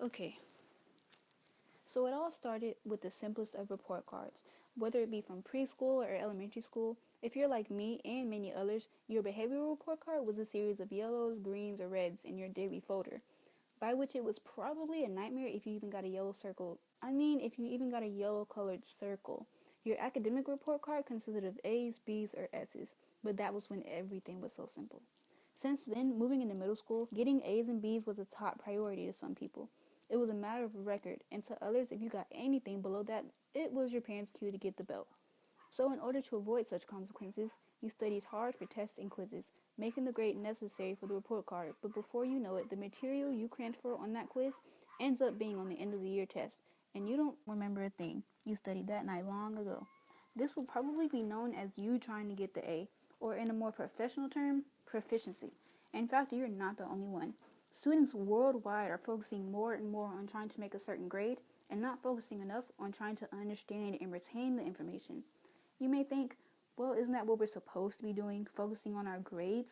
Okay. So it all started with the simplest of report cards. Whether it be from preschool or elementary school, if you're like me and many others, your behavioral report card was a series of yellows, greens, or reds in your daily folder, by which it was probably a nightmare if you even got a yellow circle. If you even got a yellow colored circle. Your academic report card consisted of A's, B's, or S's, but that was when everything was so simple. Since then, moving into middle school, getting A's and B's was a top priority to some people. It was a matter of record, and to others, if you got anything below that, it was your parents' cue to get the belt. So, in order to avoid such consequences, you studied hard for tests and quizzes, making the grade necessary for the report card. But before you know it, the material you crammed for on that quiz ends up being on the end of the year test, and you don't remember a thing you studied that night long ago. This will probably be known as you trying to get the A, or in a more professional term, proficiency. In fact, you're not the only one. Students worldwide are focusing more and more on trying to make a certain grade and not focusing enough on trying to understand and retain the information. You may think, well, isn't that what we're supposed to be doing, focusing on our grades?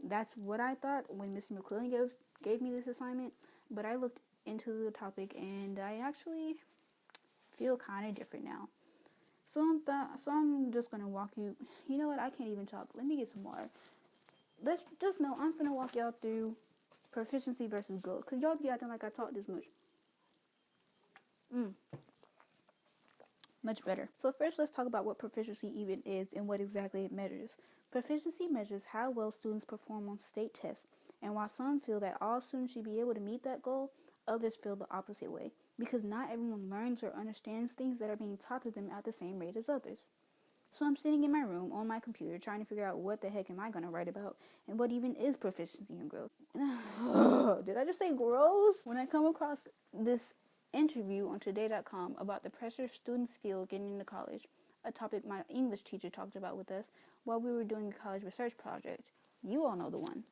That's what I thought when Mr. McQuillan gave me this assignment, but I looked into the topic and I actually feel kind of different now. So I'm just gonna walk you. You know what? I can't even talk. Let me get some water. Let's just know I'm gonna walk y'all through proficiency versus goals, cause y'all be acting like I talk this much. Much better. So first, let's talk about what proficiency even is and what exactly it measures. Proficiency measures how well students perform on state tests, and while some feel that all students should be able to meet that goal, others feel the opposite way, because not everyone learns or understands things that are being taught to them at the same rate as others. So I'm sitting in my room on my computer trying to figure out what the heck am I going to write about and what even is proficiency and growth. Did I just say gross? When I come across this interview on today.com about the pressure students feel getting into college, a topic my English teacher talked about with us while we were doing a college research project. You all know the one.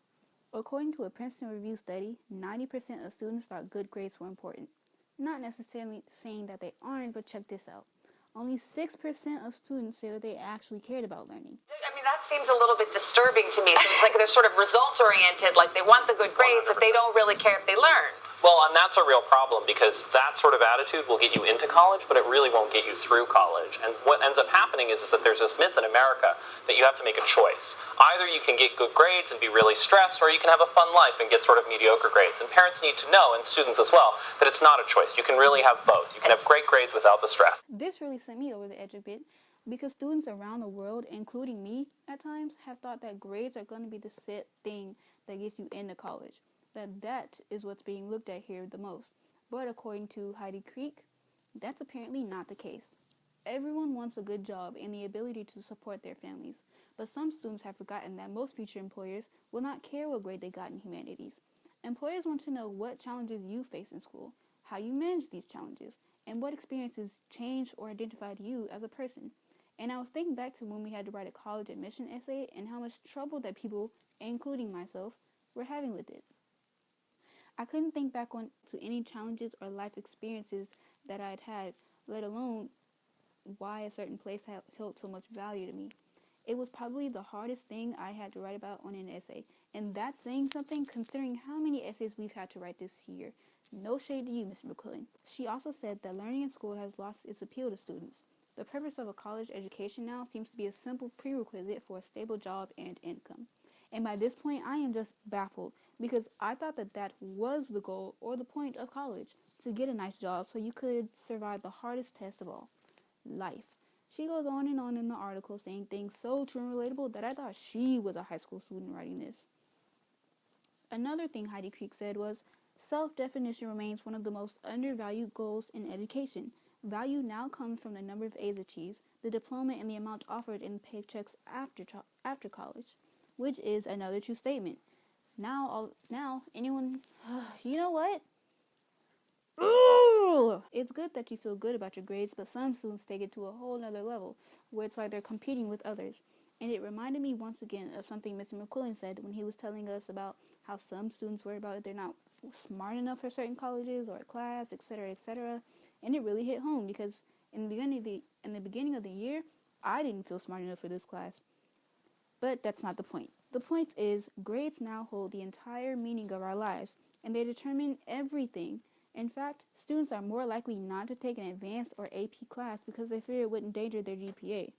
According to a Princeton Review study, 90% of students thought good grades were important. Not necessarily saying that they aren't, but check this out. Only 6% of students say that they actually cared about learning. That seems a little bit disturbing to me. It's like they're sort of results-oriented, like they want the good grades, 100%. But they don't really care if they learn. Well, and that's a real problem because that sort of attitude will get you into college, but it really won't get you through college. And what ends up happening is that there's this myth in America that you have to make a choice. Either you can get good grades and be really stressed, or you can have a fun life and get sort of mediocre grades. And parents need to know, and students as well, that it's not a choice. You can really have both. You can have great grades without the stress. This really sent me over the edge a bit, because students around the world, including me at times, have thought that grades are going to be the set thing that gets you into college. That is what's being looked at here the most. But according to Heidi Creek, that's apparently not the case. Everyone wants a good job and the ability to support their families. But some students have forgotten that most future employers will not care what grade they got in humanities. Employers want to know what challenges you face in school, how you manage these challenges, and what experiences changed or identified you as a person. And I was thinking back to when we had to write a college admission essay and how much trouble that people, including myself, were having with it. I couldn't think back to any challenges or life experiences that I had, let alone why a certain place held so much value to me. It was probably the hardest thing I had to write about on an essay, and that's saying something considering how many essays we've had to write this year. No shade to you, Mr. McQuillan. She also said that learning in school has lost its appeal to students. The purpose of a college education now seems to be a simple prerequisite for a stable job and income. And by this point, I am just baffled because I thought that was the goal or the point of college, to get a nice job so you could survive the hardest test of all, life. She goes on and on in the article saying things so true and relatable that I thought she was a high school student writing this. Another thing Heidi Creek said was, self-definition remains one of the most undervalued goals in education. Value now comes from the number of A's achieved, the diploma, and the amount offered in paychecks after college, which is another true statement. Now anyone, you know what? Ooh! It's good that you feel good about your grades, but some students take it to a whole nother level, where it's like they're competing with others. And it reminded me once again of something Mr. McQuillan said when he was telling us about how some students worry about if they're not smart enough for certain colleges or a class, etc., etc. And it really hit home because in the beginning of the year, I didn't feel smart enough for this class. But that's not the point. The point is, grades now hold the entire meaning of our lives, and they determine everything. In fact, students are more likely not to take an advanced or AP class because they fear it would endanger their GPA.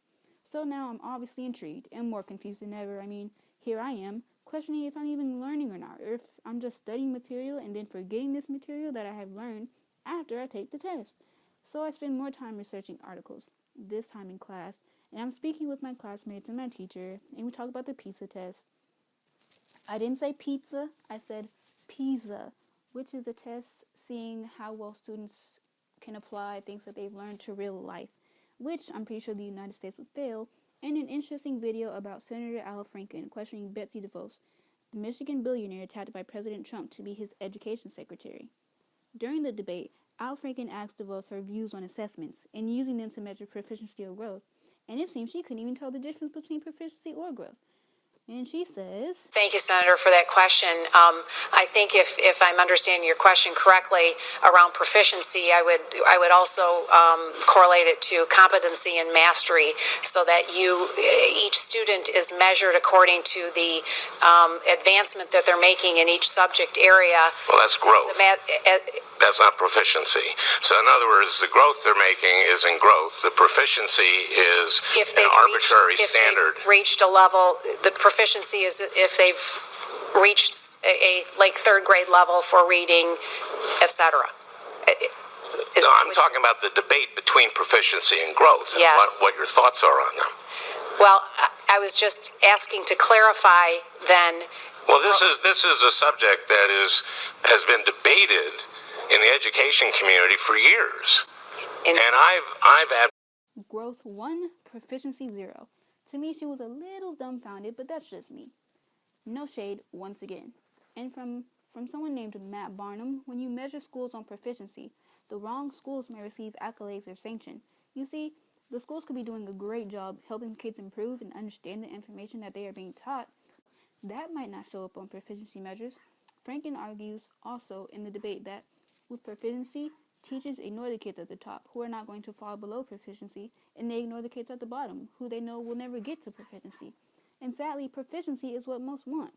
So now I'm obviously intrigued and more confused than ever. I mean, here I am, questioning if I'm even learning or not, or if I'm just studying material and then forgetting this material that I have learned after I take the test. So I spend more time researching articles, this time in class, and I'm speaking with my classmates and my teacher, and we talk about the PISA test. I didn't say pizza, I said PISA, which is a test seeing how well students can apply things that they've learned to real life, which I'm pretty sure the United States would fail, and an interesting video about Senator Al Franken questioning Betsy DeVos, the Michigan billionaire tapped by President Trump to be his education secretary. During the debate, Al Franken asked DeVos her views on assessments and using them to measure proficiency or growth, and it seems she couldn't even tell the difference between proficiency or growth. And she says, Thank you, Senator, for that question. I think if I'm understanding your question correctly around proficiency, I would also correlate it to competency and mastery, so that each student is measured according to the advancement that they're making in each subject area. Well, that's growth. That's not proficiency. So in other words, the growth they're making is in growth. The proficiency is an arbitrary standard. If they've reached a level, the proficiency is if they've reached a like third grade level for reading, etc. No, I'm talking about the debate between proficiency and growth, and yes. what your thoughts are on them. Well, I was just asking to clarify then. Well, this is a subject that has been debated in the education community for years. And I've growth 1, proficiency 0. To me, she was a little dumbfounded, but that's just me. No shade, once again. And from someone named Matt Barnum, when you measure schools on proficiency, the wrong schools may receive accolades or sanction. You see, the schools could be doing a great job helping kids improve and understand the information that they are being taught. That might not show up on proficiency measures. Franken argues also in the debate that with proficiency, teachers ignore the kids at the top, who are not going to fall below proficiency, and they ignore the kids at the bottom, who they know will never get to proficiency. And sadly, proficiency is what most want.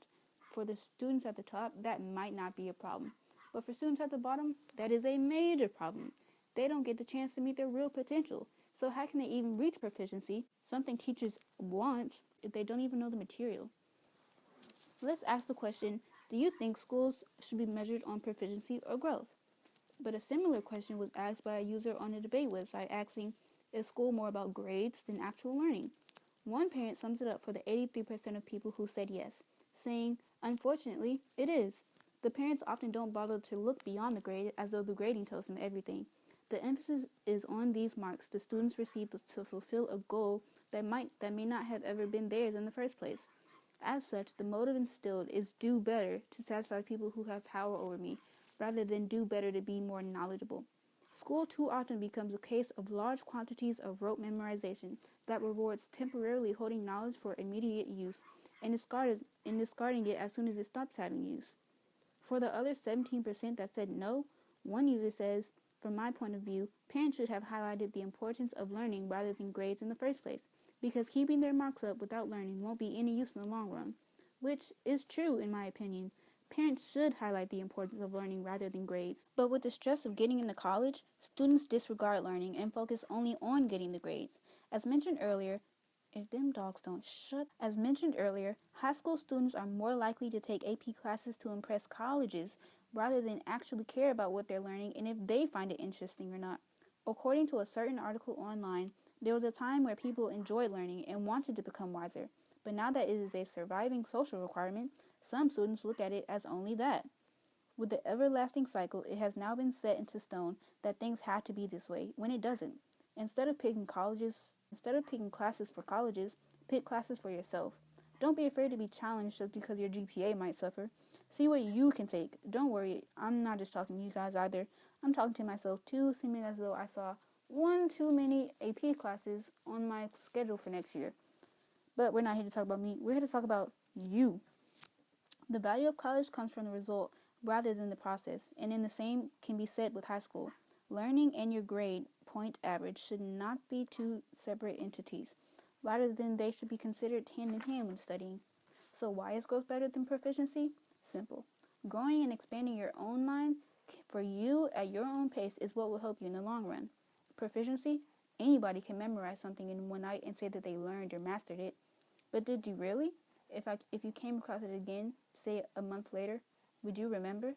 For the students at the top, that might not be a problem. But for students at the bottom, that is a major problem. They don't get the chance to meet their real potential. So how can they even reach proficiency, something teachers want, if they don't even know the material? Let's ask the question, do you think schools should be measured on proficiency or growth? But a similar question was asked by a user on a debate website asking, is school more about grades than actual learning? One parent sums it up for the 83% of people who said yes, saying, unfortunately, it is. The parents often don't bother to look beyond the grade as though the grading tells them everything. The emphasis is on these marks the students receive to fulfill a goal that may not have ever been theirs in the first place. As such, the motive instilled is do better to satisfy people who have power over me, rather than do better to be more knowledgeable. School too often becomes a case of large quantities of rote memorization that rewards temporarily holding knowledge for immediate use and discarding it as soon as it stops having use. For the other 17% that said no, one user says, from my point of view, parents should have highlighted the importance of learning rather than grades in the first place, because keeping their marks up without learning won't be any use in the long run, which is true in my opinion. Parents should highlight the importance of learning rather than grades. But with the stress of getting into college, students disregard learning and focus only on getting the grades. As mentioned earlier, high school students are more likely to take AP classes to impress colleges rather than actually care about what they're learning and if they find it interesting or not. According to a certain article online, there was a time where people enjoyed learning and wanted to become wiser. But now that it is a surviving social requirement, some students look at it as only that. With the everlasting cycle, it has now been set into stone that things have to be this way, when it doesn't. Instead of picking classes for colleges, pick classes for yourself. Don't be afraid to be challenged just because your GPA might suffer. See what you can take. Don't worry, I'm not just talking to you guys either. I'm talking to myself too, seeming as though I saw one too many AP classes on my schedule for next year. But we're not here to talk about me. We're here to talk about you. The value of college comes from the result rather than the process, and in the same can be said with high school. Learning and your grade point average should not be two separate entities. Rather than they should be considered hand in hand when studying. So why is growth better than proficiency? Simple. Growing and expanding your own mind for you at your own pace is what will help you in the long run. Proficiency, anybody can memorize something in one night and say that they learned or mastered it. But did you really? If you came across it again, say a month later, would you remember?